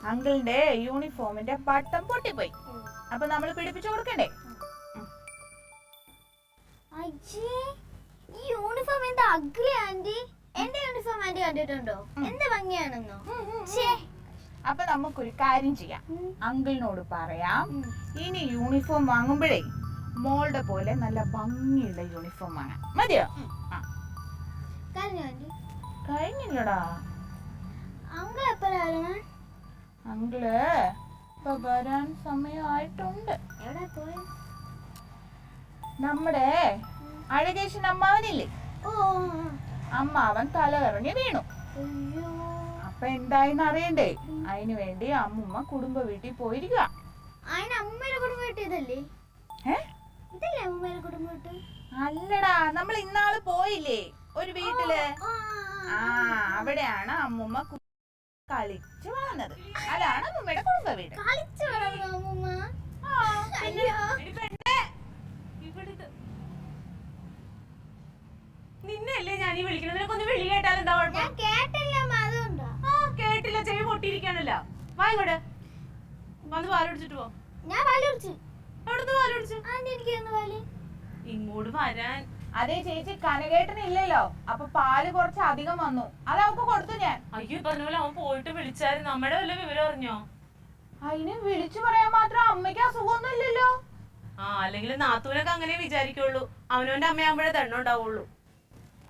അങ്കിളിന്റെ യൂണിഫോമിന്റെ ബട്ടൺ പൊട്ടിപ്പോയി. അപ്പൊ നമ്മൾ പിടിപ്പിച്ചു കൊടുക്കണ്ടേ? ഈ യൂണിഫോം എന്താ അഗ്ലി ആന്റി? എന്റെ യൂണിഫോം ആന്റി കണ്ടിട്ടുണ്ടോ? എന്ത് ഭംഗിയാണെന്നോ. അപ്പൊ നമുക്കൊരു കാര്യം ചെയ്യാം, അങ്കിളിനോട് പറയാം, ഇനി യൂണിഫോം വാങ്ങുമ്പോഴേ മോളുടെ പോലെ നല്ല ഭംഗിയുള്ള യൂണിഫോം വാങ്ങാം. മതിയോ? കഴിഞ്ഞില്ലടാ. അങ്കിൾ എപ്പോഴാണ്? അങ്കിള് ഇപ്പൊ വരാൻ സമയമായിട്ടുണ്ട്. എവിടെ പോയി? നമ്മുടെ അഴകേശൻ അമ്മാവനില്ലേ, അമ്മാവൻ തലകറങ്ങി വീണു. അപ്പൊ എന്തായിന്ന് അറിയണ്ടേ? അതിനു വേണ്ടി അമ്മുമ്മ കുടുംബ വീട്ടിൽ പോയിരിക്കുക. അമ്മയുടെ കുടുംബ വീട്ടിയതല്ലേ? ഇതല്ലേ അമ്മയുടെ കുടുംബ വീട്ട്? അല്ലടാ, നമ്മൾ ഇന്നാള് പോയില്ലേ ഒരു വീട്ടില്, അവിടെയാണ് അമ്മുമ്മ കളിച്ചു വളർന്നത്. അതാണ് അമ്മുമ്മയുടെ കുടുംബ വീട്. കളിച്ചു വളർന്നു അമ്മുമ്മ? നിന്നല്ലേ ഞാൻ ഈ വിളിക്കുന്നത്. നിനക്കൊന്ന് വിളി കേട്ടാൽ എന്താ കുഴപ്പം? കേട്ടില്ല, ചെവി പൊട്ടിയിരിക്കാണല്ലോ. വാ ഇങ്ങോട്ട് വന്ന് പാലുടിച്ചിട്ട് പോ. എവിടുന്ന് പാലുടിച്ചു? ഇങ്ങോട്ട് വരാൻ. അതേ ചേച്ചി, കനകേട്ടനില്ലല്ലോ, അപ്പൊ പാല് കുറച്ച് അധികം വന്നു, അത് അവൾക്ക് കൊടുത്തു ഞാൻ. അയ്യോ, പറഞ്ഞ പോലെ അവൻ പോയിട്ട് വിളിച്ചായിരുന്നു. നമ്മുടെ വല്ല വിവരം അറിഞ്ഞോ? അതിന് വിളിച്ചു പറയാൻ മാത്രം അമ്മയ്ക്ക് അസുഖമൊന്നും ഇല്ലല്ലോ. അല്ലെങ്കിൽ നാത്തൂനൊക്കെ അങ്ങനെ വിചാരിക്കുള്ളൂ. അവനവന്റെ അമ്മയാകുമ്പോഴേ ദണ്ണം ഉണ്ടാവുള്ളൂ.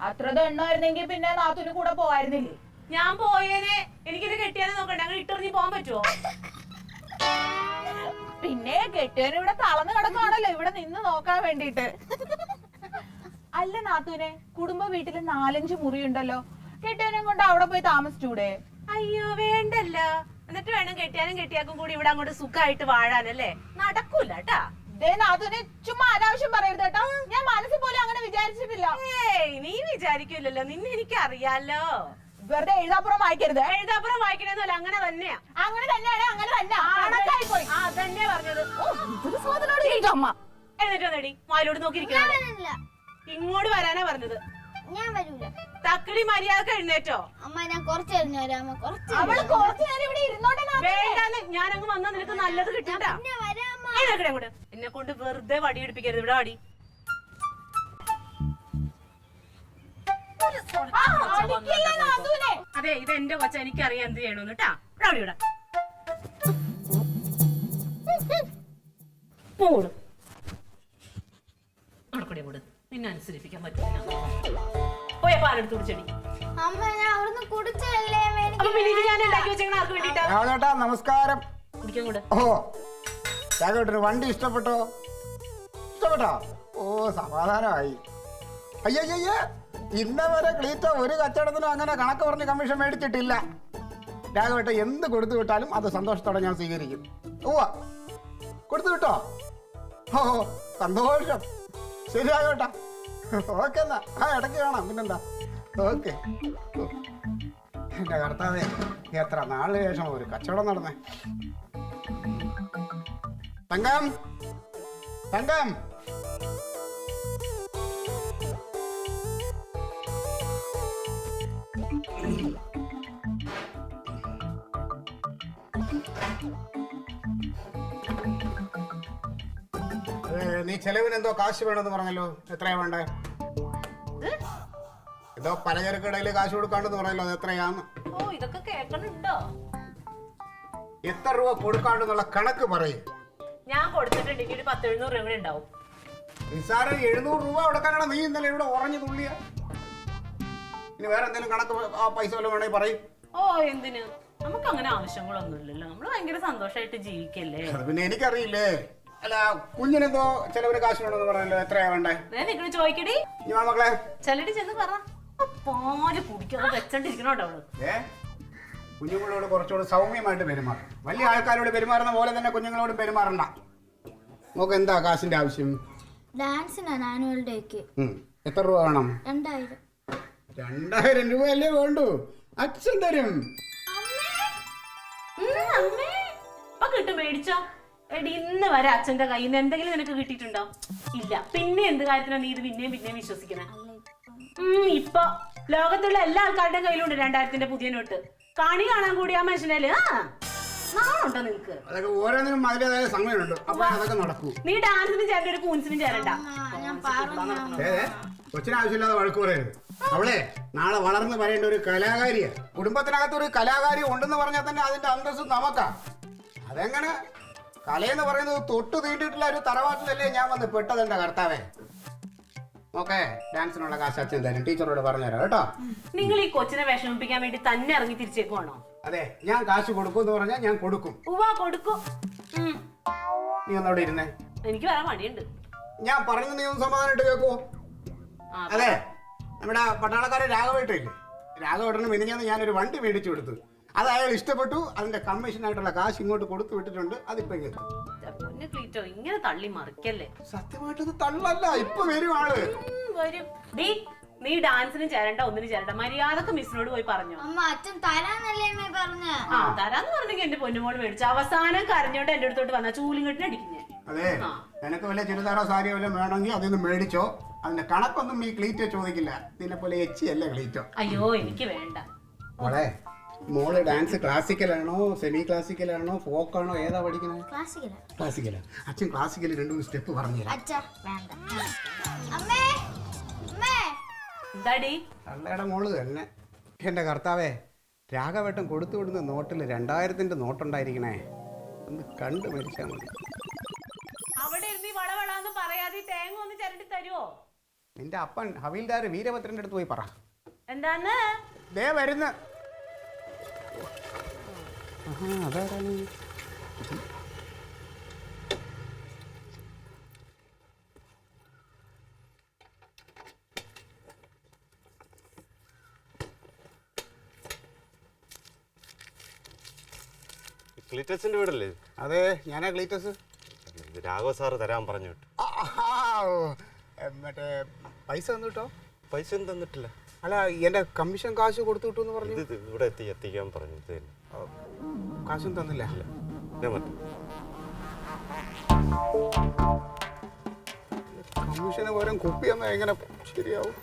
അത്ര ദണ്ണമായിരുന്നെങ്കിൽ പിന്നെ നാത്തൂന് കൂടെ പോവായിരുന്നില്ലേ? ഞാൻ പോയേനെ. എനിക്കിത് കെട്ടിയാലും നോക്കണ്ടേ? അങ്ങനെ ഇട്ടെറിഞ്ഞ് പോകാൻ പറ്റുമോ? പിന്നെ കെട്ടിയവന് ഇവിടെ തളർന്നു കിടക്കുകയാണല്ലോ ഇവിടെ നിന്ന് നോക്കാൻ വേണ്ടിട്ട്. അല്ല നാത്തൂനെ, കുടുംബ വീട്ടില് 4-5 മുറി ഉണ്ടല്ലോ, കെട്ടിയവനും കൊണ്ട് അവിടെ പോയി താമസിച്ചൂടെ? അയ്യോ വേണ്ടല്ല. എന്നിട്ട് വേണം കെട്ടിയാനും കെട്ടിയാക്കും കൂടി ഇവിടെ അങ്ങോട്ട് സുഖമായിട്ട് വാഴാനല്ലേ? നടക്കൂല കേട്ടാ. നാത്തൂനെ ചുമ്മാ അനാവശ്യം പറയരുത് കേട്ടോ. ഞാൻ മനസ്സിൽ പോലും അങ്ങനെ വിചാരിച്ചിട്ടില്ല. നീ വിചാരിക്കൂലല്ലോ, നിന്നെ എനിക്ക് അറിയാലോ. വെറുതെ എഴുതാപ്പുറം വായിക്കരുത്. എഴുതാപ്പുറം വായിക്കണമെന്നല്ല, അങ്ങനെ തന്നെയാ. അങ്ങനെ തന്നെയാണ്, അങ്ങനെ തന്നെ അതന്നെ പറഞ്ഞത്. അമ്മ എന്നിട്ട് വന്നേടി വായിലോട്ട് നോക്കിയിരിക്കണം. ഇങ്ങോട്ട് വരാനാ പറഞ്ഞത്. ഞാൻ വരൂല. തക്കിളി മര്യാദ എഴുന്നേറ്റോ? അമ്മ ഞാൻ കുറച്ച് നേരം വരാമ. വേണ്ടാന്ന്. ഞാനങ്ങ് വന്നാ നിനക്ക് നല്ലത് കിട്ടണ്ട. എന്നെ കൊണ്ട് വെറുതെ വടി പിടിപ്പിക്കരുത്. ഇവിടെ വടി. അതെ, ഇത് എന്റെ കൊച്ച, എനിക്കറിയാം എന്ത് ചെയ്യണമെന്ന് കേട്ടാ. ഇവിടെ പോട് നടക്കൂടെ കൂട്. നിന്നെ അനുസരിപ്പിക്കാൻ പറ്റില്ല. പോയ പാലെടുത്ത് കുടിച്ചടി. നമസ്കാരം. കുടിക്കാൻ ഓ ചാകോട്ടിന് വണ്ടി ഇഷ്ടപ്പെട്ടോ? ഓ സമാധാനമായി. അയ്യയ്യേ, ഇന്നവരെ ക്ലീറ്റ ഒരു കച്ചവടത്തിനും അങ്ങനെ കണക്ക് പറഞ്ഞ് കമ്മീഷൻ മേടിച്ചിട്ടില്ല. രാഘവേട്ട എന്ത് കൊടുത്തു വിട്ടാലും അത് സന്തോഷത്തോടെ ഞാൻ സ്വീകരിക്കും. ഓ കൊടുത്തു വിട്ടോ? ഓ സന്തോഷം. ശരി രാഘവേട്ട. ഓക്കെ എന്നാ, ഇടയ്ക്ക് കാണാം. പിന്നെന്താ? ഓക്കെ. എന്റെ കർത്താവേ, എത്ര നാളിന് ശേഷം ഒരു കച്ചവടം നടന്നേ. തങ്കം, തങ്കം. നീ ചെലവിന് എന്തോ കാശ് വേണമെന്ന് പറഞ്ഞല്ലോ, എത്രയാ വേണ്ടേ? ഏതോ പലചരക്കടയില് കാശ് കൊടുക്കാണ്ടെന്ന് പറഞ്ഞല്ലോ, അത് എത്രയാന്ന്? ഇതൊക്കെ കേൾക്കണുണ്ടോ? എത്ര രൂപ കൊടുക്കാണ്ടെന്നുള്ള കണക്ക് പറയും. ഞാൻ കൊടുത്തിട്ടുണ്ട്. ഇനി ഒരു 10-700 രൂപ ഉണ്ടാവും. നിസാരം 700 രൂപ കൊടുക്കാനാണ് നീ ഇന്നലെ ഇവിടെ ഉറഞ്ഞു തുള്ളിയ. ഇനി വേറെ എന്തെങ്കിലും കണക്ക് പൈസ വല്ലതും വേണമെങ്കിൽ പറയും. എന്തിന്? നമുക്ക് അങ്ങനെ ആവശ്യങ്ങളൊന്നും ഇല്ലല്ലോ. നമ്മള് ഭയങ്കര സന്തോഷമായിട്ട് ജീവിക്കല്ലേ. പിന്നെ എനിക്കറിയില്ലേ. അല്ല, കുഞ്ഞിനെന്തോ ചിലവര് കാശ് വേണമെന്ന് പറഞ്ഞല്ലോ, എത്രയാ വേണ്ടേ? നിങ്ങള് ചോദിക്കടി. മക്കളെ ചെല്ലടി ചെന്ന് പറ. പാല് കുടിക്കാതെ വെച്ചോണ്ടിരിക്കണോട്ടോ അവള്. കുഞ്ഞുങ്ങളോട് കുറച്ചുകൂടെ സൗമ്യമായിട്ട് പെരുമാറും. വലിയ ആൾക്കാരോട് പെരുമാറുന്ന പോലെ തന്നെ കുഞ്ഞുങ്ങളോട് പെരുമാറണ്ട. നമുക്ക് എന്താ കാശിന്റെ ആവശ്യം? ഡാൻസിനാണ് ആനുവൽ ഡേക്ക്. എത്ര രൂപ വേണം? 2000. 2000 രൂപയല്ലേ വേണ്ടു? അച്ഛൻ തരും. കിട്ടും, മേടിച്ചോ. എടി, ഇന്ന് വരെ അച്ഛന്റെ കയ്യിൽ നിന്ന് എന്തെങ്കിലും നിനക്ക് കിട്ടിയിട്ടുണ്ടോ? ഇല്ല. പിന്നെ എന്ത് കാര്യത്തിനാണ് നീ ഇത് പിന്നെയും വിശ്വസിക്കണേ? ഇപ്പൊ ലോകത്തുള്ള എല്ലാ ആൾക്കാരുടെയും കയ്യിലുണ്ട് 2000ന്റെ പുതിയ നോട്ട്. കണി കാണാൻ കൂടി ആ മനുഷ്യനല്ലേ നാളുണ്ടോ നിങ്ങക്ക്? അതൊക്കെ ഓരോന്നിനും അതിൻ്റെതായ സമയമുണ്ട്. അപ്പൊ അതൊക്കെ നടക്കൂ. നീ ഡാൻസിനും ചേരണ്ട, ഒരു കൂൻസിനും ചേരണ്ട. ഞാൻ പറഞ്ഞു കൊച്ചിന് ആവശ്യമില്ലാതെ വഴക്ക് പറയരുത്. അവളെ നാളെ വളർന്ന് പറയേണ്ട ഒരു കലാകാരിയാ. കുടുംബത്തിനകത്ത് ഒരു കലാകാരി ഉണ്ടെന്ന് പറഞ്ഞാൽ തന്നെ അതിന്റെ അന്തസ്സ് നമുക്കാ. അതെങ്ങനെ? കലയെന്ന് പറയുന്നത് തൊട്ട് തീണ്ടിട്ടുള്ള ഒരു തറവാട്ടിലല്ലേ ഞാൻ വന്ന് പെട്ടത്. എന്റെ കർത്താവേ, ഓക്കെ, ഡാൻസിനുള്ള കാശ് അച്ഛൻ തരും. ടീച്ചറോട് പറഞ്ഞുതരാം കേട്ടോ. നിങ്ങൾ ഈ കൊച്ചിനെ വിഷമിപ്പിക്കാൻ വേണ്ടി തന്നെ ഇറങ്ങി തിരിച്ചേക്കുവാണോ? അതെ, ഞാൻ കാശ് കൊടുക്കും എന്ന് പറഞ്ഞാൽ ഞാൻ കൊടുക്കും. ഉവ്വാ കൊടുക്കും. നീ ഒന്നവിടെ ഇരുന്നേ. എനിക്ക് വരാൻ മടിയുണ്ട്. ഞാൻ പറഞ്ഞു നീ ഒന്ന് സമാധാനമായിട്ട് കേൾക്കുവോ? അതെ, നമ്മുടെ പട്ടാളക്കാരൻ രാഘവേട്ടയില്ലേ, രാഘവേട്ടന് മിനിഞ്ഞാന്ന് ഞാനൊരു വണ്ടി മേടിച്ചു കൊടുത്തു. അത് അയാൾ ഇഷ്ടപ്പെട്ടു. അതിന്റെ കമ്മീഷനായിട്ടുള്ള കാശ് ഇങ്ങോട്ട് കൊടുത്തു വിട്ടിട്ടുണ്ട്. അതിപ്പോ ക്ലീറ്റോ ഇങ്ങനെ തള്ളി മറിക്കല്ലേ. സത്യമായിട്ടത് തള്ളല്ല, ഇപ്പൊ വരും ആള്. വരും. നീ ഡാൻസിനും ചേരണ്ട, ഒന്നിനും ചേരണ്ട. മര്യാദക്ക് മിസ്സിനോട് പോയി പറഞ്ഞു. അമ്മ അച്ഛൻ തരാന്നല്ലേ അമ്മ പറഞ്ഞ. ആ തരാന്ന് പറഞ്ഞെങ്കിൽ എന്റെ പൊന്നുമോള് മേടിച്ചു. അവസാനം കരഞ്ഞോണ്ട് എന്റെ അടുത്തോട്ട് വന്ന ചൂലിങ്കട്ടിന് അടിക്കുന്നേ. അതെ, നിനക്ക് വല്ല ചുരിദാറോ സാരിയോ വല്ല വേണമെങ്കിൽ അതിന്ന് മേടിച്ചോ. അതിന്റെ കണക്കൊന്നും ഈ ക്ലീറ്റോ ചോദിക്കില്ല. നിന്നെ പോലെ എച്ചിയല്ല ക്ലീറ്റോ. അയ്യോ എനിക്ക് വേണ്ട. മോളെ, മോള് ഡാൻസ് ക്ലാസിക്കലാണോ സെമി ക്ലാസിക്കലാണോ ഫോക്കാണോ ഏതാ പഠിക്കുന്നത്? ക്ലാസിക്കലാ. അച്ഛൻ ക്ലാസിക്കൽ രണ്ടു സ്റ്റെപ്പ് പറഞ്ഞുതരാം. അള്ളയുടെ മോള് തന്നെ. എന്റെ കർത്താവേ, രാഘവേട്ടൻ കൊടുത്തു വിടുന്ന നോട്ടിൽ 2000-ന്റെ നോട്ടുണ്ടായിരിക്കണേ. ഒന്ന് കണ്ടു മരിച്ചാൽ മതി. അവിടെ ഇരുന്ന് വളവളാന്ന് പറയാതെ തേങ്ങ ഒന്ന് ചിരണ്ടി തരുവോ? നിന്റെ അപ്പൻ ഹവീൽദാർ വീരഭദ്രന്റെ അടുത്ത് പോയി പറ. എന്താന്ന്? ദേ വരുന്ന. അതാരാണ്? ക്ലീറ്റസിന്റെ വീടല്ലേ? അതെ, ഞാനാ ക്ലീറ്റസ്. രാഘവ സാറ് തരാൻ പറഞ്ഞു വിട്ടു. മറ്റേ പൈസ തന്നു കിട്ടോ? പൈസ ഒന്നും തന്നിട്ടില്ല. അല്ല, എന്റെ കമ്മീഷൻ കാശ് കൊടുത്തു കിട്ടു എന്ന് പറഞ്ഞു. ഇത് ഇവിടെ എത്തിക്കാൻ പറഞ്ഞു. കാശും തന്നില്ല. കമ്മീഷന് പകരം കുപ്പി എന്നാ എങ്ങനെ ശരിയാവും?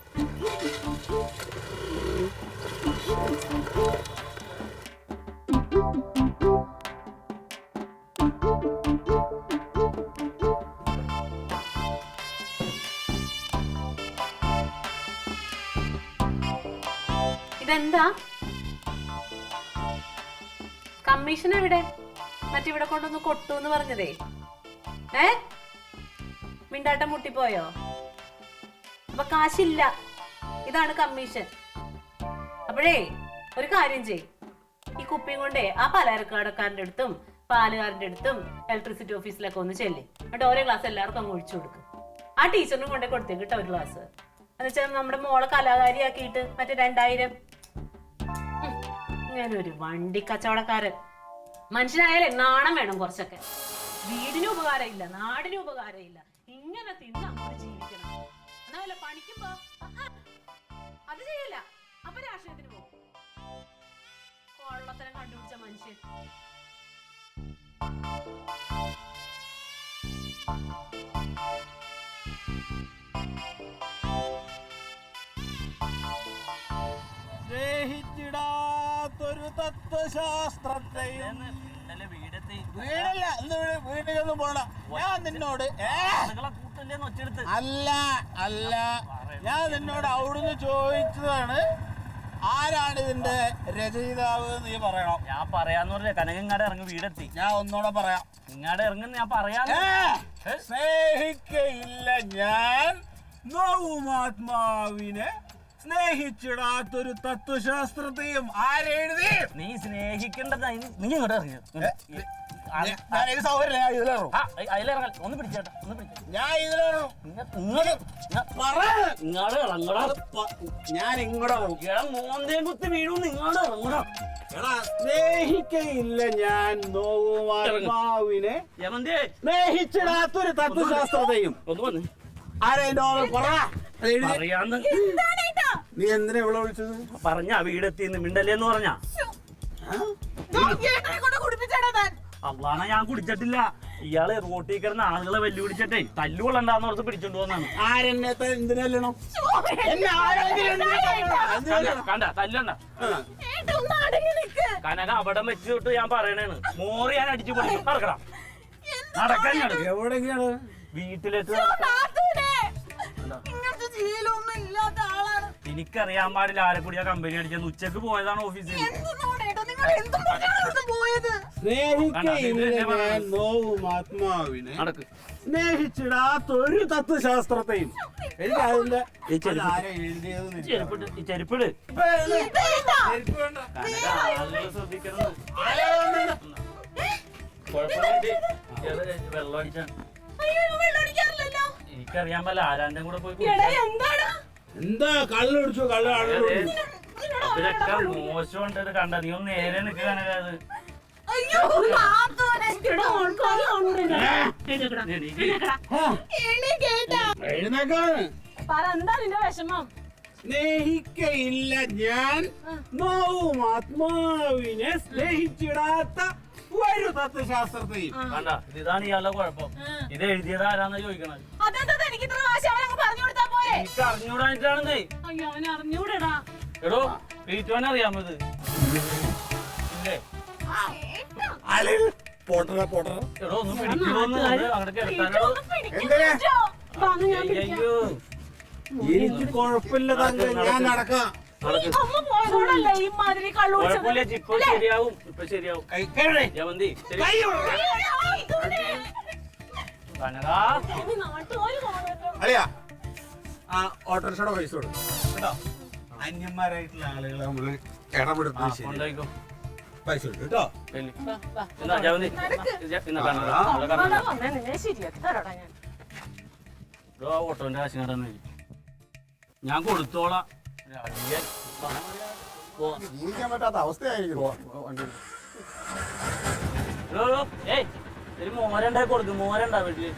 ഇതെന്താ കമ്മീഷൻ? എവിടെ? മറ്റിവിടെ കൊണ്ടൊന്ന് കൊട്ടു എന്ന് പറഞ്ഞതേ. മിണ്ടാട്ടം മുട്ടിപ്പോയോ? അപ്പൊ കാശില്ല. ഇതാണ് കമ്മീഷൻ. അപ്പോഴേ ഒരു കാര്യം ചെയ്, ഈ കുപ്പിയും കൊണ്ടേ ആ പലചരക്കടക്കാരന്റെ അടുത്തും പാലുകാരന്റെ അടുത്തും ഇലക്ട്രിസിറ്റി ഓഫീസിലൊക്കെ ഒന്ന് ചെല്ലി. എന്നിട്ട് ഓരോ ഗ്ലാസ് എല്ലാവർക്കും അങ്ങ് ഒഴിച്ചു കൊടുക്കും. ആ ടീച്ചറിനും കൊണ്ടേ കൊടുത്തേക്ക് കേട്ടോ ഒരു ഗ്ലാസ്. എന്നുവെച്ചാൽ നമ്മുടെ മോളെ കലാകാരിയാക്കിയിട്ട് മറ്റേ 2000. ഇങ്ങനെ ഒരു വണ്ടി കച്ചവടക്കാരൻ മനുഷ്യനായാലേ നാണം വേണം കുറച്ചൊക്കെ. വീടിന് ഉപകാരമില്ല, നാടിന് ഉപകാരമില്ല. ഇങ്ങനെ തിന്ന് അങ്ങോട്ട് ജീവിക്കണം. എന്നാ വല്ല പണിക്കുമ്പോ അത് ചെയ്യല്ല. അപ്പൊ രാഷ്ട്രീയത്തിന് പോകും. കൊള്ളത്തരം കണ്ടുപിടിച്ച മനുഷ്യൻ. ൊരു തത്വശാസ്ത്രത്തെയും വീടല്ല, വീട്ടിലൊന്നും പോണ. ഞാൻ നിന്നോട് അല്ല ഞാൻ നിന്നോട് അവിടുന്ന് ചോദിച്ചതാണ് ആരാണ് ഇതിന്റെ രചയിതാവ് നീ പറയണം. ഞാൻ പറയാന്ന് പറഞ്ഞ കനകങ്ങാട് ഇറങ്ങി വീടെത്തി. ഞാൻ ഒന്നുകൂടെ പറയാം. ഇങ്ങാട് ഇറങ്ങുന്ന ഞാൻ പറയാ. സ്നേഹിക്കയില്ല ഞാൻ നോവുമാത്മാവിനെ, സ്നേഹിച്ചിടാത്തൊരു തത്വശാസ്ത്രത്തെയും ആരെഴുതി. നീ സ്നേഹിക്കേണ്ടത് നീ ഇങ്ങോട്ട് ഇറങ്ങി. സൗകര്യം ഞാൻ ഇതിലിറങ്ങും. അതിലിറങ്ങാൻ ഒന്ന് പിടിച്ചേട്ടാ, ഒന്ന് പിടിച്ച. ഞാൻ ഇതിലിറങ്ങും. ഞാൻ ഇങ്ങോട്ട് മോന്തേം കുത്തി വീഴും. ഇങ്ങോട്ട് ഇറങ്ങണം. സ്നേഹിക്കയില്ല ഞാൻ നോവുമാത്മാവിനെ, സ്നേഹിച്ചിടാത്തൊരു തത്വശാസ്ത്രത്തെയും. ഒന്ന് വന്ന് പറയാന്ന്. നീ എന്തിനാ ഇവിടെ വിളിച്ചത്? പറഞ്ഞ വീടെത്തിന്ന് മിണ്ടല്ലേന്ന് പറഞ്ഞ. അള്ളാണ ഞാൻ കുടിച്ചിട്ടില്ല. ഇയാള് റോട്ടിൽ കിടന്ന ആളുകളെ വെല്ലുവിളിച്ചിട്ടേ തല്ലുകൊള്ളണ്ടാന്ന് ഓർത്ത് പിടിച്ചോണ്ട് പോകുന്നതാണ്. ആരെന്നെ എന്തിനല്ലോ കണ്ട തല്ലണ്ട. ഏട്ടാ ഒന്ന് അടങ്ങി നിക്ക്. കനക അവിടെ വെച്ചിട്ട് ഞാൻ പറയണേണ്. മോറ് ഞാൻ അടിച്ചു പൊളിക്കും. നടക്കണം. നടക്കാൻ എവിടെയൊക്കെയാണ് വീട്ടിലെത്ത്. നാത്തൂനെ, ഇങ്ങനത്തെ ശീലമൊന്നും ഇല്ലാത്ത ആളാണ്. എനിക്കറിയാൻ പാടില്ല ആരെ കൂടിയാ കമ്പനി അടിച്ചത്. ഉച്ചക്ക് പോയതാണ് ഓഫീസിൽ. എന്തിനോടേട്ടാ നിങ്ങൾ എന്തും പറഞ്ഞാണ് ഇവിടുന്ന് പോയത്? സ്നേഹിക്കയില്ല ഞാൻ നോവും ആത്മാവിനെ, നടക്ക്. സ്നേഹിച്ചിടാത്തൊരു തത്വശാസ്ത്രത്തെയും. എനിക്ക് അതിന്റെ ഈ ചെരുപ്പ് ആരെ എഴുതിയത് ചെരുപ്പിട്ട് ഈ ചെരുപ്പിട്. ഇതേട്ടാ. കനക ആളുകളെ ശ്രദ്ധിക്കണം. കുഴപ്പമില്ല. വെള്ളം അടിച്ചാണ്. അയ്യോ, വെള്ളം അടിക്കാറില്ലല്ലോ. എനിക്കറിയാൻ പറ്റില്ല ആരാന്റെ കൂടെ പോയി എടാ, എന്താണ്? എന്താ കള്ളുടിച്ചു കള്ളു ഇതിലൊക്കെ മോശമുണ്ട്. കണ്ട നീ ഒന്ന് നേരെ നിൽക്കുക കനക. അത് അയ്യോ, നാത്തൂനെ. എണീക്കേട്ടാ. എഴുന്നേക്കാണ്. പറ, എന്താ നിന്റെ വിഷമം? സ്നേഹിക്കയില്ല ഞാൻ നോവും ആത്മാവിനെ, സ്നേഹിച്ചിടാത്ത ഒരു തത്വശാസ്ത്രത്തെയും. കണ്ട ഇതാണ് ഇയാളുടെ കുഴപ്പം. ഇത് എഴുതിയത് ആരാന്നാ ചോദിക്കണത്. അതെന്താ എനിക്ക് ഇത്ര പ്രാവശ്യം അവനങ്ങ് പറഞ്ഞു കൊടുത്താ പോരെ? എനിക്ക് അറിഞ്ഞൂടായിട്ടാണെന്നേ. അയ്യോ, അവനെ അറിഞ്ഞൂടെടാ. എടോ വീട്ടുവാൻ അറിയാമത് ഇല്ലേ? പോട്ടറ പോട്ടറ എടോ ഒന്ന് പിടിക്കണോന്ന് അങ്ങനെ കിടത്താനോ. അയ്യോ എനിക്ക് കുഴപ്പമില്ല തന്നെ, ഞാൻ നടക്കാം. അമ്മ പോയതോടല്ലേ ഈ മാതിരി കള്ളു കുഴപ്പമില്ല. ഇപ്പൊ ശരിയാവും. ഇപ്പൊ ശരിയാവും. ജമന്തി ശരി. കനകാ അല്ലയാ ആ ഓട്ടോറിക്ഷയുടെ പൈസ കൊടുക്കും കേട്ടോ. അന്യന്മാരായിട്ടുള്ള ആളുകളെ നമ്മള് ഇടപെടുന്നത് ശരി. കൊണ്ടായിക്കോ. പൈസ കൊടുക്കും കേട്ടോ. എന്നാ ജമന്തി എന്നാ കനക നിന്നെ ശരിയാക്കി തരാടാ ഞാൻ. ഓട്ടോന്റെ കാശ് കണ്ടെന്ന് ഞാൻ കൊടുത്തോളാം. അടിയൻ ജീവിക്കാൻ പറ്റാത്ത അവസ്ഥയായിരിക്കും വണ്ടി. ഏയ് ഒരു മോരണ്ടായി കൊടുക്കും. മോരണ്ടാ വീട്ടില്.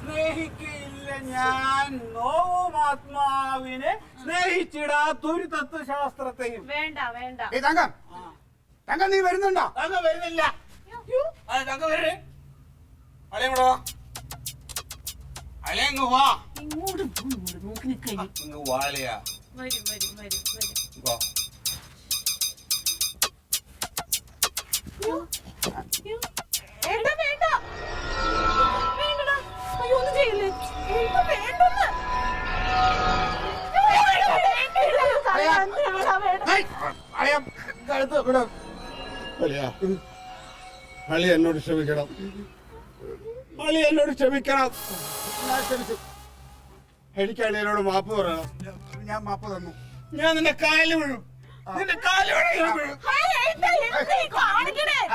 സ്നേഹിക്കയില്ല ഞാൻ നോവും ആത്മാവിനെ, സ്നേഹിച്ചിടാത്തൊരു തത്വശാസ്ത്രത്തെയും. വേണ്ട വേണ്ട. ഏയ് തങ്കം, തങ്കം നീ വരുന്നുണ്ടോ? തങ്ക വരുന്നില്ല. തങ്ക വരേ. അളിയങ്ങോട്ട് വാ. അളിയങ്ങ് വാ. ഇങ്ങോട്ട് നോക്കി നിൽക്കൈ. ഇങ്ങ് വാളിയാ. വരും വരും വരും വരും. വാ. ഏട്ടാ വേണ്ട. വേണ്ടടാ. അയ്യോ ഒന്നും ചെയ്യില്ലേ. ഏട്ടാ വേണ്ടെന്ന്. ഹേയ്, അളിയാ, കഴുത്ത് വിട്. അളിയാ, അളി എന്നോട് ക്ഷമിക്കണം. അളി എന്നോട് ക്ഷമിക്കണം. ഞാൻ ക്ഷമിച്ചു. എനിക്ക് അളിയനോട് മാപ്പ് പറയണം. ഞാൻ മാപ്പ് തന്നു. ഞാൻ നിന്റെ കാലിൽ വീഴും. നിന്റെ കാലിൽ വീഴും.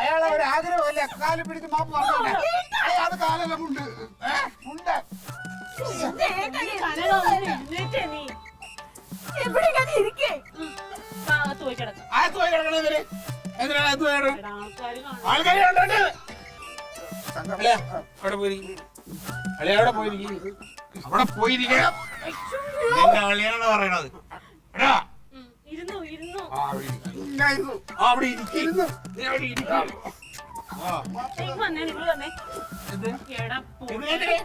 അയാളെ ഒരു ആഗ്രഹമല്ല കാല് പിടിച്ച് മാപ്പ് പറഞ്ഞോട്ടെ. അത് കാലെല്ലാം ഉണ്ട്. ഉണ്ട്. അകത്ത് പോയി കിടക്കണം ഇവര്. എന്തിനാണ് അകത്ത് പോയത്? ആൾക്കാരെ കണ്ടോണ്ട്. അളിയാ, അവിടെ പോയിരിക്കും. അളിയ അവിടെ പോയിരിക്കും. അവിടെ പോയിരിക്കണം. നിന്റെ അളിയാണ് പറയണത്. എടാ, ഇരുന്നു ഇരുന്നു. ആ, അവിടെ ഇരിക്ക്. ആ, അവിടെ ഇരിക്കുന്നു. നീ അവിടെ ഇരിക്കും. വന്നേ നിങ്ങൾ വന്നേ. എന്ത്? എടാ പോ. എന്തിനാ?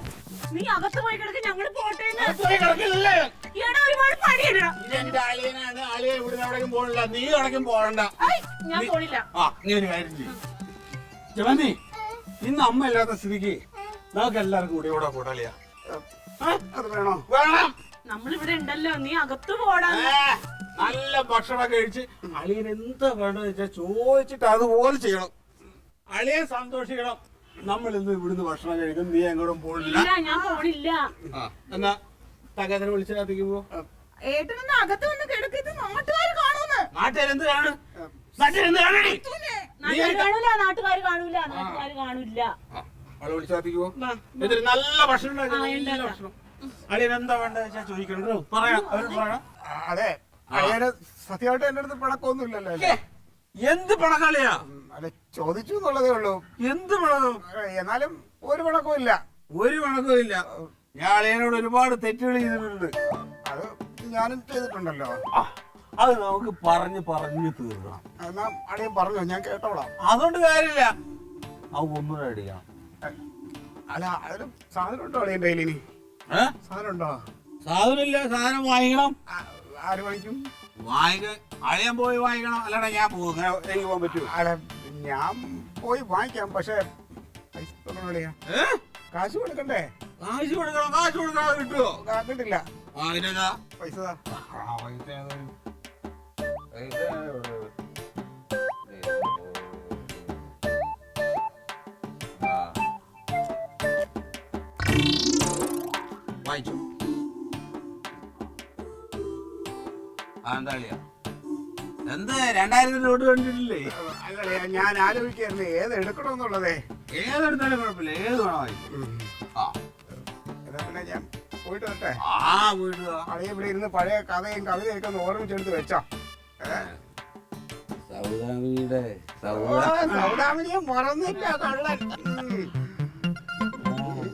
നീ അകത്ത് പോയി കിടക്ക്, ഞങ്ങള് പോട്ടെ. അകത്ത് പോയി കിടക്കില്ലല്ലേ? എടാ ഒരുപാട് പണിയില്ല. ഇതെന്റെ അളിയനാണ്. അളിയ ഇവിടുന്ന് എവിടേക്കും പോകണില്ല. നീ എവിടേക്കും പോകണ്ട. ഞാൻ പോണില്ല. ആ, നീ ഒരു കാര്യം ചെയ്യും. ജമന്തി, ഇന്ന് അമ്മ ഇല്ലാത്ത സ്ഥിതിക്ക് നമുക്ക് എല്ലാവർക്കും കൂടി ഇവിടെ കൂടലിയാ. അത് വേണോ? വേണം. നമ്മളിവിടെ ഉണ്ടല്ലോ, നീ അകത്ത് പോടാ. നല്ല ഭക്ഷണം കഴിച്ച് അളിയൻ എന്താ വേണ്ടത് വെച്ചാൽ ചോദിച്ചിട്ട് അതുപോലെ ചെയ്യണം. അളിയൻ സന്തോഷിക്കണം. നമ്മൾ ഇന്ന് ഇവിടുന്ന് ഭക്ഷണം കഴിക്കും. നീ എങ്ങോട്ടും പോണില്ല. ഇല്ല, ഞാൻ പോണില്ല. എന്നാ തകതിനെ വിളിച്ചതിനകത്തേക്ക് പോ. ഏട്ടനൊന്ന് അകത്ത് വന്ന് കിടക്കിട്ട് നാട്ടുകാർ കാണൂന്ന്. നാട്ടുകാരെന്ത് കാണും? നാട്ടുകാരെന്ത് കാണണേ? നാട്ടുകാർ കാണൂല, നാട്ടുകാർ കാണൂല, നാട്ടുകാർ കാണൂല. അവളെ വിളിച്ചതിനകത്തേക്ക് പോ. എന്നിട്ട് നല്ല ഭക്ഷണം ഉണ്ടാക്കി. നല്ല ഭക്ഷണം. അളിയൻ എന്താ വേണ്ടത് വെച്ചാൽ ചോദിക്കണം കേട്ടോ. പറയാം, അവരോട് പറയാം. അതെ, അയാള് സത്യമായിട്ട് എന്റെ അടുത്ത് പിണക്കൊന്നുമില്ലല്ലോ അല്ലേ? എന്ത് പണക്കാളിയാ? അല്ല, ചോദിച്ചു എന്നുള്ളതേ ഉള്ളൂ. എന്ത് പണകം? എന്നാലും ഒരു പിണക്കവും ഇല്ല. ഒരു പണക്കവും ഇല്ല. ഞാൻ അളിയനോട് ഒരുപാട് തെറ്റുകൾ ചെയ്തിട്ടുണ്ട്. അത് ഞാനും ചെയ്തിട്ടുണ്ടല്ലോ. അത് നമുക്ക് പറഞ്ഞു തീർക്കണം. എന്നാ അളിയൻ പറഞ്ഞോ, ഞാൻ കേട്ടോളാം. അതുകൊണ്ട് കാര്യമില്ല, അത് ഒന്നുകൂടെ അടിക്കണം. അല്ല അതിന് സാധനം ഉണ്ടോ അളിയൻ കയ്യിൽ? ഇനി സാധനം ഉണ്ടോ? സാധനമില്ല, സാധനം വാങ്ങിക്കണം. ആര് വാങ്ങിക്കും? അളിയൻ പോയി വാങ്ങിക്കണം, അല്ലാതെ ഞാൻ പോകും. എനിക്ക് പോകാൻ പറ്റുമോ? അല്ല ഞാൻ പോയി വാങ്ങിക്കാം, പക്ഷെ പൈസ തരണം അളിയാ. കാശ് കൊടുക്കണ്ടേ? കാശ് കൊടുക്കണം കിട്ടുമോ? കിട്ടില്ല. അതിനെന്താ പൈസ വായിച്ചു. എന്ത് 2000 നോട്ട് കണ്ടിട്ടില്ലേ? അല്ലളിയാ, ഞാൻ ആലോചിക്കായിരുന്നു ഏത് എടുക്കണമെന്നുള്ളതേ. ഏതെടുത്താലും കുഴപ്പമില്ല, ഏത് വേണം വായിക്കും. എന്നാ പിന്നെ ഞാൻ പോയിട്ട് വരട്ടെ. പോയിട്ട് വാ. അളിയ ഇവിടെ ഇരുന്ന് പഴയ കഥയും കവിതയൊക്കെ ഒന്ന് ഓർമ്മിച്ചെടുത്ത് വെച്ചോ. സൗദാമിനിയെ മറന്നില്ല കള്ളൻ.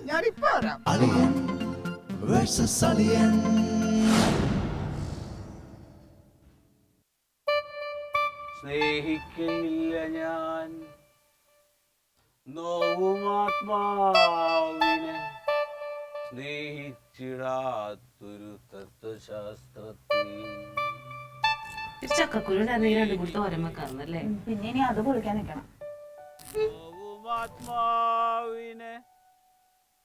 ഞാനിപ്പോ വരാം. സ്നേഹിക്കയില്ല ഞാൻ നോവുമാത്മാവിനെ, സ്നേഹിച്ചിടാത്തൊരു തത്വശാസ്ത്രത്തിൽ. ചക്കക്കുരുവിന്റെ എന്തെങ്കിലും 2 കൂടി തോരൻ വെക്കാറുന്നല്ലേ? പിന്നെ ഇനി അത് പൊളിക്കാൻ നിൽക്കണം. നോവുമാത്മാവിനെ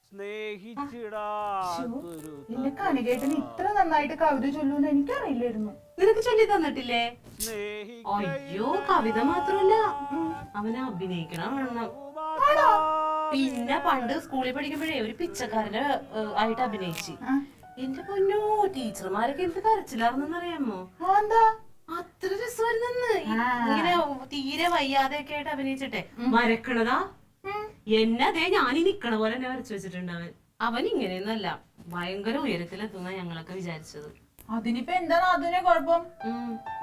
സ്നേഹിച്ചിടാത്തൊരു എന്റെ കണികേട്ടന് ഇത്ര നന്നായിട്ട് കവിത ചൊല്ലൂന്ന് എനിക്കറിയില്ലായിരുന്നു. നിനക്ക് ചൊല്ലി തന്നിട്ടില്ലേ? സ്നേഹിക്ക അയ്യോ, കവിത മാത്രല്ല, അവനെ അഭിനയിക്കണം വേണം. പിന്നെ പണ്ട് സ്കൂളിൽ പഠിക്കുമ്പോഴേ ഒരു പിച്ചക്കാരനെ ആയിട്ട് അഭിനയിച്ച്. എന്റെ പൊന്നോ, ടീച്ചർമാരൊക്കെ എന്ത് കരച്ചിലാർന്നറിയാമോ? എന്താ അത്ര രസമായിരുന്നു. ഇങ്ങനെ തീരെ വയ്യാതെയൊക്കെ ആയിട്ട് അഭിനയിച്ചിട്ടെ മരക്കണതാ എന്നതേ ഞാനീ നിക്കണ പോലെ തന്നെ വരച്ചു വെച്ചിട്ടുണ്ട്. അവൻ ഇങ്ങനെയൊന്നല്ല, ഭയങ്കര ഉയരത്തിലെത്തുന്ന ഞങ്ങളൊക്കെ വിചാരിച്ചത്. അതിനിപ്പോ എന്താണ് അതിനെ കുഴപ്പം?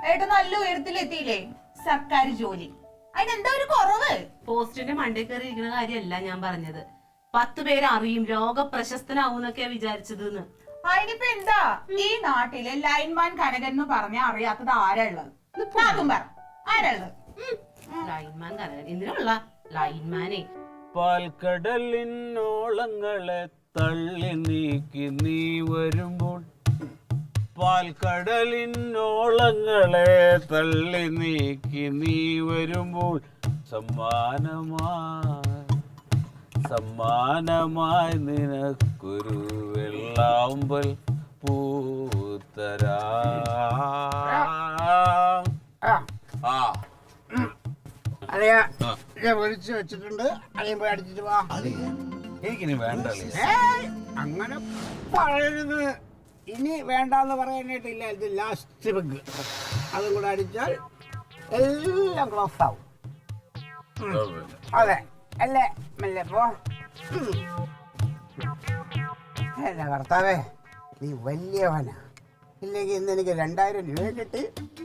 ഏട്ടൻ നല്ല ഉയരത്തിലെത്തിയില്ലേ? സർക്കാർ ജോലി, അതിനെന്താ ഒരു കുറവ്? പോസ്റ്റിന്റെ മണ്ടേ കയറി ഇരിക്കുന്ന കാര്യമല്ല ഞാൻ പറഞ്ഞത്. 10 പേര് അറിയും, ലോക പ്രശസ്തനാവൂന്നൊക്കെയാ വിചാരിച്ചത്. അതിനിപ്പോ എന്താ? ഈ നാട്ടിലെ ലൈൻമാൻ കനകൻ എന്ന് പറഞ്ഞ അറിയാത്തത് ആരാ ഉള്ളത്? ആരാ ഉള്ളത്? ലൈൻമാൻ കനകൻ എന്തിനുള്ള ലൈൻമാനെ? പാൽക്കടലിനോളങ്ങളെ തള്ളി നീക്കി നീ വരുമ്പോൾ, പാൽക്കടലിനോളങ്ങളെ തള്ളി നീക്കി നീ വരുമ്പോൾ, സമ്മാനമായി നിനക്കൊരു വെള്ളാമ്പൽ പൂത്തരാ. അളിയ വിളിച്ചു വെച്ചിട്ടുണ്ട്. അളിയൻ പോയി അടിച്ചിട്ട് വാ. എനിക്കിനി വേണ്ടല്ലേ. അങ്ങനെ പറയരുത്. ഇനി വേണ്ടെന്ന് പറയാനായിട്ടില്ല. ഇത് ലാസ്റ്റ് ബഗ്. അതും കൂടെ അടിച്ചാൽ എല്ലാം ക്ലോസ് ആവും. അതെ അല്ലേ? മെല്ലെ പോ. അല്ല കർത്താവേ, നീ വലിയവനാ. ഇല്ലെങ്കിൽ ഇന്ന് എനിക്ക് 2000 രൂപ കിട്ടി.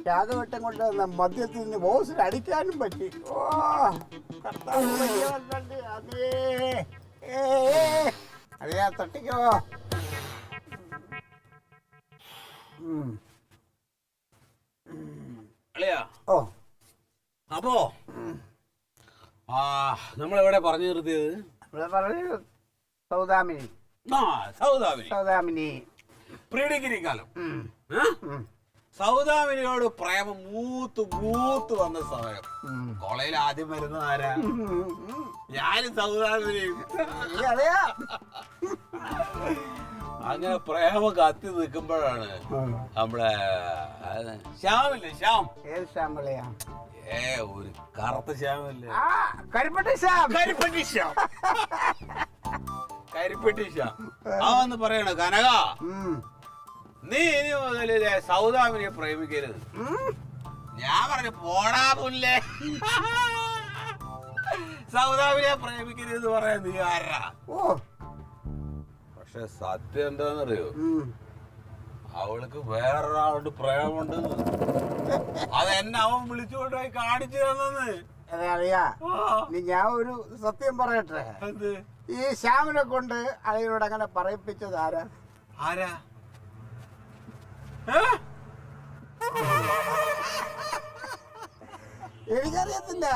രാഘവട്ടം കൊണ്ട് വന്ന മദ്യത്തിൽ നിന്ന് ബോസിൽ അടിക്കാനും പറ്റി. ഓ കർത്താവ് വലിയവനുണ്ട്. അതെയാ തട്ടിക്കോ. ഓ അപ്പോ നമ്മളെവിടെ പറഞ്ഞു നിർത്തിയത്? ഇവിടെ പറഞ്ഞു സൗദാമിനി. സൗദാമിനി പ്രീഡിഗ്രി കാലം. സൗദാമിനിയോട് പ്രേമം മൂത്ത് വന്ന സമയം. കോളേജിൽ ആദ്യം വരുന്ന ആരാ? ഞാനും സൗദാമിനിയും. അതെയാ? അങ്ങനെ പ്രേമം കത്തി നിൽക്കുമ്പോഴാണ് നമ്മുടെ ശ്യാമില്ലേ, ശ്യാം. ഏത് ശ്യാമളയാ? ഒരു കറുത്ത ശ്യാമല്ലേ? കരിപ്പെട്ടി ശ്യാം. കരിപ്പെട്ടി ശ്യാം. ആ വന്ന് പറയണ, കനക നീ ഇനി മുതലേ സൗദാമിനിയെ പ്രേമിക്കരുത്. ഞാൻ പറഞ്ഞു, പോടാ പുല്ലേ, സൗദാമിനിയെ പ്രേമിക്കരുത് പറയാൻ നീ ആരാ? പക്ഷെ സത്യം എന്താന്നറിയോ? അവൾക്ക് വേറൊരാളോട് പ്രേമുണ്ട്. അതെന്നെ അവൻ വിളിച്ചുകൊണ്ടുപോയി കാണിച്ചു തന്നെന്ന്. അതെ അറിയാ. ഞാൻ ഒരു സത്യം പറയട്ടെ. എന്ത്? ഈ ശ്യാമിനെ കൊണ്ട് അളിയനോട് അങ്ങനെ പറയിപ്പിച്ചത് ആരാ? ആരാ? എനിക്കറിയത്തില്ല,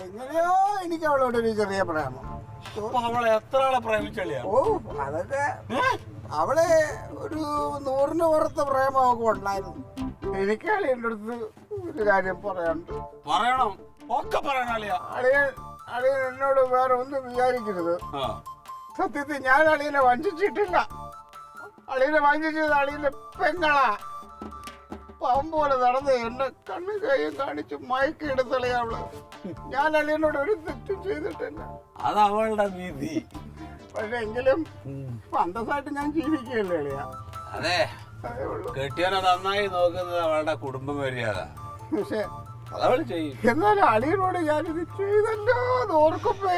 എങ്ങനെയോ എനിക്ക് അവളോടൊരു ചെറിയ പ്രേമം. അപ്പൊ അവളെ എത്ര ആളെ പ്രേമിച്ചളിയാ? ഓ അതൊക്കെ അവളെ ഒരു 100ന് പുറത്ത് പ്രേമം അവൾക്ക് ഉണ്ടായിരുന്നു. എനിക്ക് അളിയൻ്റെ അടുത്ത് ഒരു കാര്യം പറയാനുണ്ട്. പറയണം, ഒക്കെ പറയണം അളിയാ. അളിയൻ എന്നോട് വേറെ ഒന്നും വിചാരിക്കരുത്. സത്യത്തിൽ ഞാൻ അളിയനെ വഞ്ചിച്ചിട്ടില്ല. അളിയനെ വഞ്ചിച്ചത് അളിയന്റെ പെങ്ങളാ. പാവം പോലെ നടന്ന് എന്നെ കണ്ണും കൈയും കാണിച്ച് മയക്കെടുത്തളിയാ അവള്. ഞാൻ അളിയനോട് ഒരു തെറ്റും ചെയ്തിട്ടില്ല. അത് അവളുടെ വിധി. പക്ഷെ എങ്കിലും അന്തസ്സായിട്ട് ഞാൻ ജീവിക്കുകയല്ലേ അളിയാ. അതെ, അതേ ഉള്ളൂ. കെട്ടിയവനെ നന്നായി നോക്കുന്നത് അവളുടെ കുടുംബ മര്യാദ. പക്ഷെ അതവള് ചെയ്യും. എന്നാലും അളിയനോട് ഞാനിത് ചെയ്തല്ലോ എന്ന് ഓർക്കുമ്പോ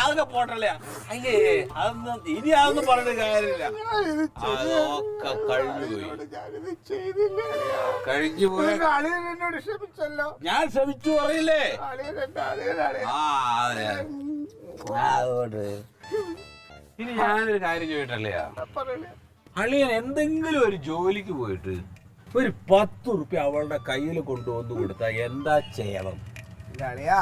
അതൊക്കെ പോട്ടല്ലയാ. അയ്യേ, അതൊന്നും ഇനി അതൊന്നും പറഞ്ഞിട്ട് കാര്യമില്ല. ഞാനിത് അതൊക്കെ കഴിഞ്ഞു പോയി. ഞാനിത് ചെയ്തില്ല അളിയാ. കഴിഞ്ഞു പോയ അളിയൻ എന്നോട് ക്ഷമിച്ചല്ലോ. ഞാൻ ശ്രമിച്ചു പറയില്ലേ? അളിയൻ എന്റെ അളിയനാണ്. ആ അതെ, അതുകൊണ്ട് ഇനി ഞാനൊരു കാര്യം ചോദിട്ടല്ലയാ. പറയണേ. അളിയൻ എന്തെങ്കിലും ഒരു ജോലിക്ക് പോയിട്ട് ഒരു 10 ഉറുപ്പ്യ അവളുടെ കയ്യിൽ കൊണ്ടുവന്ന് കൊടുത്താ എന്താ ചെയ്യണം? അളിയാ,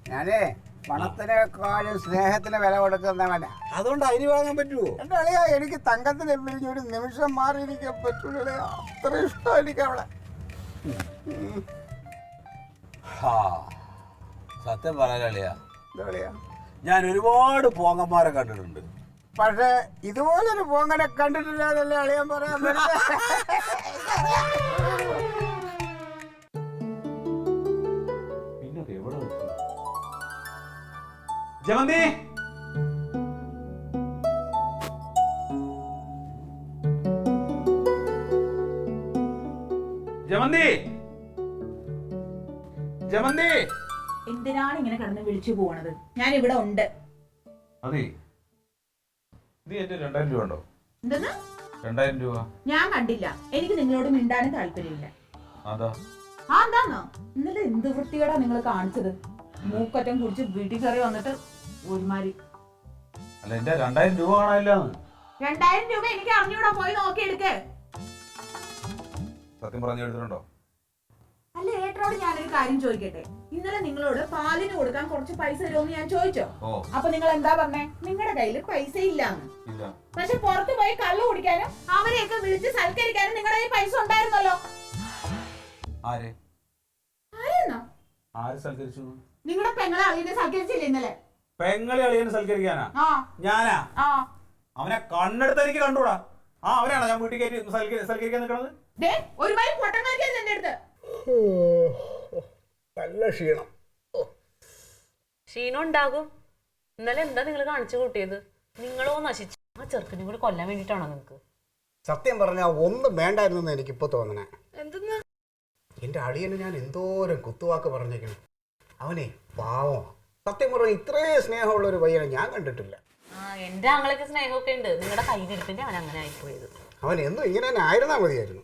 ഞാനേ പണത്തിനേക്കാളും സ്നേഹത്തിന് വില കൊടുക്കുന്നവന. അതുകൊണ്ട് അരി വാങ്ങാൻ പറ്റുമോ? എന്റെ അളിയാ, എനിക്ക് തങ്കത്തിനെ പിരിഞ്ഞ് ഒരു നിമിഷം മാറിയിരിക്കാൻ പറ്റൂല. അത്ര ഇഷ്ടം എനിക്ക് അവളെ. സത്യം പറയാനളിയാ, അളിയാ, ഞാൻ ഒരുപാട് പോങ്ങന്മാരെ കണ്ടിട്ടുണ്ട്. പക്ഷെ ഇതുപോലൊരു പോങ്ങനെ കണ്ടിട്ടില്ല എന്നല്ലേ അളിയാൻ പറയാൻ പറ്റും. പിന്നെ എവിടെ ജമന്തി, ജമന്തി, ജമന്തി. എന്തിനാണ് ഇങ്ങനെ കിടന്ന് വിളിച്ചു പോണത്? ഞാൻ ഇവിടെ ഉണ്ട്. അതെ, നീ എന്റെ 2000 രൂപ ഉണ്ടോ? എന്തെന്ന്? 2000 രൂപ ഞാൻ കണ്ടില്ല. എനിക്ക് നിങ്ങളോട് മിണ്ടാനും താല്പര്യമില്ല. അതാ. ആ എന്താന്നോ ഇന്നലെ എന്ത് വൃത്തികേടാ നിങ്ങൾ കാണിച്ചത്? മൂക്കറ്റം കുടിച്ച് വീട്ടിൽ കയറി വന്നിട്ട് ഒരുമാതിരി. അല്ല, എന്റെ 2000 രൂപ കാണാനില്ലാന്ന്. 2000 രൂപ എനിക്ക് അറിഞ്ഞൂടാ, പോയി നോക്കിയെടുക്ക്. സത്യം പറഞ്ഞു എടുത്തിട്ടുണ്ടോ? അല്ല, ഏട്ടനോട് ഞാനൊരു കാര്യം ചോദിക്കട്ടെ. ഇന്നലെ നിങ്ങളോട് പാലിന് കൊടുക്കാൻ കുറച്ച് പൈസ തരുമെന്ന് ഞാൻ ചോദിച്ചോ? അപ്പൊ നിങ്ങൾ എന്താ പറഞ്ഞേ? നിങ്ങളുടെ കയ്യിൽ പൈസ ഇല്ലാന്ന്. പക്ഷെ പുറത്ത് പോയി കള്ളു കുടിക്കാനും അവരെയൊക്കെ വിളിച്ച് സൽക്കരിക്കാനും നിങ്ങളുടെ കയ്യിൽ പൈസ ഉണ്ടായിരുന്നല്ലോ. ആരെന്നോ? ആര് സൽക്കരിച്ചു? നിങ്ങളുടെ പെങ്ങളെ അളിയനെ സൽക്കരിച്ചില്ലേ ഇന്നലെ? പെങ്ങളെ അളിയനെ സൽക്കരിക്കാനാ? ആ ഞാനാ? ആ അവനെ കണ്ണെടുത്ത് എനിക്ക് കണ്ടുകൂടാ. അവനാണോ ഞാൻ വീട്ടിൽ കയറ്റി സൽക്കരിക്കാൻ നിൽക്കണത്? ഒരുമാതിരി പൊട്ടം കളിക്കല്ലേ എന്റെ അടുത്ത്? നല്ല ക്ഷീണം. ക്ഷീണം ഉണ്ടാകും. ഇന്നലെ എന്താ നിങ്ങൾ കാണിച്ചു കൂട്ടിയത്? നിങ്ങളോ നശിച്ചു. ആ ചെറുക്കനെ കൂടി കൊല്ലാൻ വേണ്ടിട്ടാണോ നിങ്ങക്ക്? സത്യം പറഞ്ഞാൽ ഒന്നും വേണ്ടായിരുന്നു എനിക്കിപ്പോ തോന്നണേ. എന്തെന്ന്? എന്റെ അളിയന് ഞാൻ എന്തോരം കുത്തുവാക്ക് പറഞ്ഞേക്കണം. അവനെ പാവം. സത്യം പറഞ്ഞാൽ ഇത്രയും സ്നേഹമുള്ള ഒരു പയ്യനെ ഞാൻ കണ്ടിട്ടില്ല. എന്റെ ആങ്ങളൊക്കെ സ്നേഹമൊക്കെ ഉണ്ട്. നിങ്ങളുടെ കയ്യിലിരിപ്പിന്റെ അവൻ അങ്ങനെ ആയിപ്പോയത്. അവൻ എന്നും ഇങ്ങനെ തന്നെ ആയിരുന്നാ മതിയായിരുന്നു.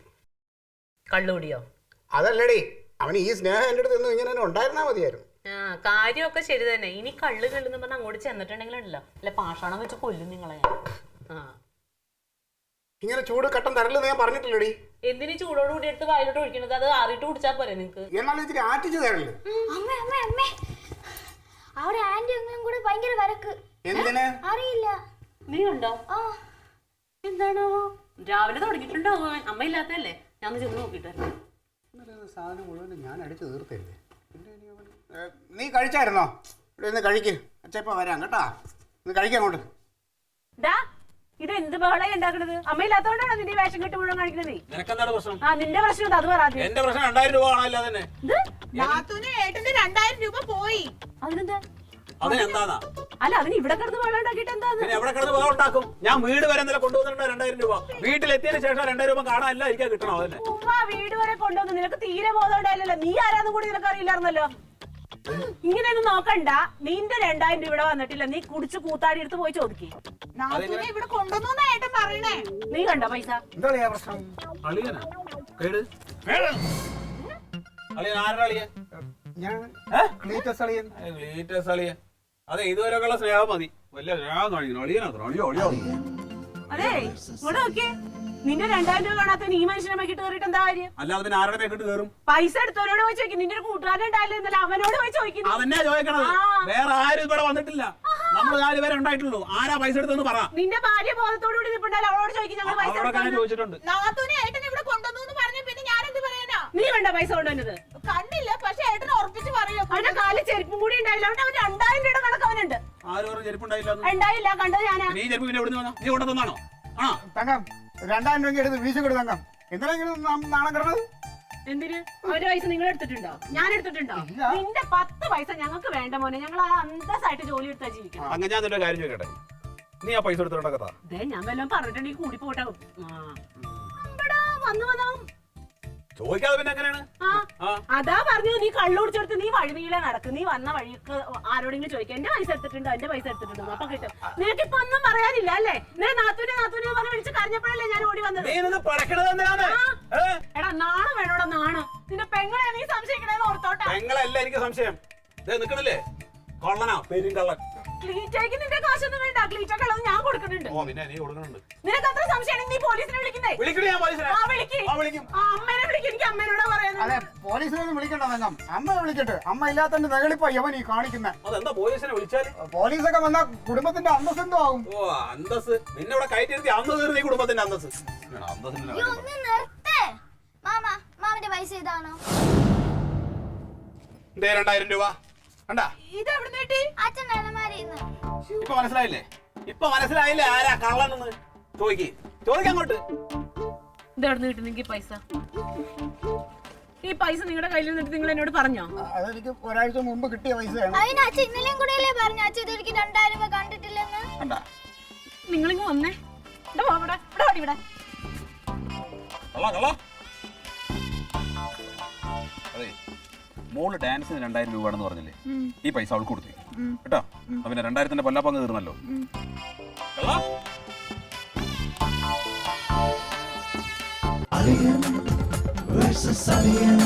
കള്ളുകൂടിയോ? അതല്ലടി, അവന് ഈ സ്നേഹം എൻ്റെ അടുത്ത് എന്നും ഇങ്ങനെ തന്നെ ഉണ്ടായിരുന്നാ മതിയായിരുന്നു. കാര്യമൊക്കെ ശരി തന്നെ. ഇനി കള്ള് കള്ളെന്ന് പറഞ്ഞാൽ അങ്ങോട്ട് ചെന്നിട്ടുണ്ടെങ്കിലുണ്ടല്ലോ അല്ല പാഷാണം വെച്ച് കൊല്ലും നിങ്ങളെ. ഇങ്ങനെ ചൂട് കട്ടൻ തരലെന്ന് ഞാൻ പറഞ്ഞിട്ടില്ലടി. എന്തിനു ചൂടോട് കൂടി എടുത്ത് വായിലോട്ട് ഒഴിക്കണത്? അത് ആറിയിട്ട് കുടിച്ചാ പോരെ നിങ്ങക്ക്? എന്നാലും ഇത്തിരി ആറ്റിച്ച് തരല്ലേ. അമ്മേ അമ്മേ അമ്മേ, അവിടെ ആന്റി ഒന്നും കൂടെ ഭയങ്കര വരക്ക്. എന്തിന് അറിയില്ല. നീ ഉണ്ടോ? എന്താണോ രാവിലെ തുടങ്ങിയിട്ടുണ്ടോ? അമ്മ ഇല്ലാത്തല്ലേ? ഞാൻ ഒന്ന് ചെന്ന് നോക്കിട്ട് സാധനം മുഴുവൻ ഞാൻ അടിച്ചു തീർത്തല്ലേ. നീ കഴിച്ചായിരുന്നോ? ഇവിടെ നിന്ന് കഴിക്ക്. അച്ഛപ്പ വരാം കേട്ടാ. ഇന്ന് കഴിക്കാൻ കൊണ്ട്. ഇത് എന്ത് ബഹളായി ഉണ്ടാക്കണത്? അമ്മ ഇല്ലാത്തോണ്ടാണ് നിന്റെ വേഷം കെട്ട് മുഴുവൻ കാണിക്കണത്. നിനക്കെന്താണ് പ്രശ്നം? നിന്റെ പ്രശ്നം അത് പറ. എന്റെ പ്രശ്നം 2000 രൂപ കാണാനില്ല തന്നെ. ഏട്ടന്റെ 2000 രൂപ പോയി. അതിനെന്താ? അതിനെന്താന്നാ? അല്ല, അതിന് ഇവിടെ കിടന്ന് ബഹളം ഉണ്ടാക്കിയിട്ട് എന്താ? എവിടെ കിടന്ന് ബഹളം ഉണ്ടാക്കും? ഞാൻ വീട് വരെ ഇന്നലെ കൊണ്ടുവന്നിട്ടുണ്ട് 2000 രൂപ. വീട്ടിലെത്തിയതിനു ശേഷം 2000 രൂപ കാണാനില്ല, ഇരിക്കാൻ കിട്ടണോ? അതന്നെ വീട് വരെ കൊണ്ടുവന്ന് നിനക്ക് തീരെ ബോധം ഉണ്ടായില്ലല്ലോ. നീ ആരാന്നും കൂടി നിനക്ക് അറിയില്ലായിരുന്നല്ലോ. ഇങ്ങനെയൊന്നും നോക്കണ്ട. നിന്റെ 2000 രൂപ ഇവിടെ വന്നിട്ടില്ല. നീ കുടിച്ച് കൂത്താടി എടുത്ത് പോയി ചോദിക്കേ. ഇവിടെ കൊണ്ടുവന്നു ഏട്ടൻ പറയണേ. നീ കണ്ടോ പൈസ? എന്താ പ്രശ്നം? അളിയനാ കേട്? അളിയൻ ആരുടെ അളിയൻ? ഞാൻ ക്ലീറ്റസ് അളിയൻ. ക്ലീറ്റസ് അളിയൻ. അതെ, ഇതുവരെയൊക്കെയുള്ള സ്നേഹം മതി. വലിയ സ്നേഹം കാണിക്കണം. അളിയനാത്ര അളിയോ അളിയോ. അതെ, ഇവിടെ നോക്കിയേ. നിന്റെ 2000 രൂപ കാണാത്ത ഈ മനുഷ്യനെ മേക്കിട്ട് കയറിയിട്ട് എന്താ കാര്യം? അല്ലാതെ പിന്നെ ആരുടെ പേക്കിട്ട് കയറും? പൈസ എടുത്തവരോട് പോയി ചോദിക്കും. നിന്റെ ഒരു കൂട്ടുകാരൻ ഉണ്ടായില്ല എന്നല്ല അവനോട് പോയി ചോദിക്കുന്നു. അതന്നെ ചോദിക്കണത്. വേറെ ആരും ഇവിടെ വന്നിട്ടില്ല. നമ്മൾ 4 പേരെ ഉണ്ടായിട്ടുള്ളൂ. ആരാ പൈസ എടുത്തെന്ന് പറ. നിന്റെ ഭാര്യ ബോധത്തോടു കൂടി നിൽപ്പുണ്ടായാലും അവളോട് ചോദിക്കും ഞങ്ങൾ പൈസ അവരോടൊക്കെ ഞാൻ ചോദിച്ചിട്ടുണ്ട്. നാത്തൂനെ ഏട്ടൻ ഇവിടെ കൊണ്ടുവന്നു പറഞ്ഞ പിന്നെ ഞാൻ എന്ത് പറയാനാ? നീ വേണ്ട പൈസ കൊണ്ടുവന്നത് കണ്ടില്ല, പക്ഷെ ഏട്ടൻ ഉറപ്പിച്ച് പറയോ. അവന്റെ കാലിൽ ചെരുപ്പും കൂടി ഉണ്ടായില്ല. അവൻ 2000 രൂപയുടെ കണക്ക് അവനുണ്ട്. ആരും പറഞ്ഞ ചെരുപ്പുണ്ടായില്ല. ഉണ്ടായില്ല, കണ്ടത് ഞാനാ. നീ ചെരുപ്പ് പിന്നെ എവിടെ നിന്ന് നീ കൊണ്ടുവന്നാണോ? ആ തങ്കം 2000 രൂപ എടുത്ത് വീശി കൊടു തങ്കം. എന്തിനെങ്കിലും നാണം കിടന്നത്? എന്തിന്? അവന്റെ പൈസ നിങ്ങൾ എടുത്തിട്ടുണ്ടോ? ഞാൻ എടുത്തിട്ടുണ്ടോ? നിന്റെ 10 പൈസ ഞങ്ങൾക്ക് വേണ്ട മോനെ. ഞങ്ങൾ ആ അന്തസ്സായിട്ട് ജോലി എടുത്താ ജീവിക്കണം. അങ്ങനെ ഞാൻ നിന്റെ കാര്യം ചോദിക്കട്ടെ, നീ ആ പൈസ എടുത്തിട്ടുണ്ടോ? ഞാൻ വല്ലതും പറഞ്ഞിട്ടുണ്ടെങ്കിൽ കൂടി പോട്ടെ. വന്നു വന്നോ ചോദിക്കാതെ പിന്നെ എങ്ങനെയാണ്? അതാ പറഞ്ഞു, നീ കള്ളു കുടിച്ചെടുത്ത് നീ വഴിനീളെ നടക്കും. നീ വന്ന വഴിക്ക് ആരോടെങ്കിലും ചോദിക്കാം എന്റെ പൈസ എടുത്തിട്ടുണ്ടോ, എന്റെ പൈസ എടുത്തിട്ടുണ്ടോ, അപ്പൊ കിട്ടും. നിനക്കിപ്പൊ ഒന്നും പറയാനില്ല അല്ലേ? നാത്തൂനെ പറഞ്ഞ് വിളിച്ച് കരഞ്ഞപ്പോഴല്ലേ ഞാൻ ഓടി വന്നത്. എടാ നാണം വേണോടാ, നാണം. നിന്റെ പെങ്ങളെ നീ സംശയിക്കണേന്ന് ഓർത്തോട്ടെ. പെങ്ങളല്ല എനിക്ക് സംശയം. നിക്കണില്ലേ കൊള്ളനാ പേരും കള്ളൻ. ക്ലീറ്റയ്ക്ക് നിന്റെ കാശൊന്നും വേണ്ട. ക്ലീറ്റ കള്ളത് ഞാൻ കൊടുക്കുന്നുണ്ട്. നിനക്ക് അത്ര സംശയമാണെങ്കിൽ നീ പോലീസിനെ വിളിക്കുന്നേ. അമ്മേനെ വിളിക്കും. എനിക്ക് അമ്മേനോടാ പറയുന്നത്. അതെ, പോലീസിനൊന്നും വിളിക്കണ്ട തങ്കം. അമ്മ വിളിക്കട്ടെ. അമ്മ ഇല്ലാത്തതിന്റെ നെകളിപ്പോ യവൻ ഈ കാണിക്കുന്നത്. അതെന്താ പോലീസിനെ വിളിച്ചാല്? പോലീസൊക്കെ വന്നാ കുടുംബത്തിന്റെ അന്തസ് എന്തോ ആവും. ഓ അന്തസ് നിന്നെ ഇവിടെ കയറ്റി അന്തസ് നീ കുടുംബത്തിന്റെ അന്തസ്. ഒന്ന് നിർത്തേ. മാമന്റെ പൈസ ഇതാണോ? 2000 രൂപ കണ്ടാ? ഇതെവിടുന്ന് കിട്ടി? അച്ഛൻ്റെ അലമാരിന്ന്. ഇപ്പൊ മനസ്സിലായില്ലേ ആരാ കള്ളനെന്ന്? ചോദിക്കങ്ങോട്ട്. ഇതെവിടുന്ന് കിട്ടുന്നെങ്കിൽ പൈസ? ഈ പൈസ നിങ്ങളുടെ കയ്യിൽ നിന്നിട്ട് നിങ്ങൾ എന്നോട് പറഞ്ഞോ? അതെനിക്ക് ഒരാഴ്ച മുമ്പ് കിട്ടിയ പൈസയാണ്. അതിന് അച്ഛൻ ഇന്നലെയും കൂടെ അല്ലേ പറഞ്ഞു അച്ഛൻ ഇതൊരിക്കലും 2000 രൂപ കണ്ടിട്ടില്ലെന്ന്? കണ്ടാ? നിങ്ങളിങ്ങ് വന്നേ. ഇവിടെ അതെ, മോള് ഡാൻസിന് 2000 രൂപയാണെന്ന് പറഞ്ഞില്ലേ? ഈ പൈസ അവൾക്ക് കൊടുത്തു കേട്ടോ. പിന്നെ 2000ന്റെ പൊല്ലാപ്പങ്ങ് തീർന്നല്ലോ. Alien versus Alien.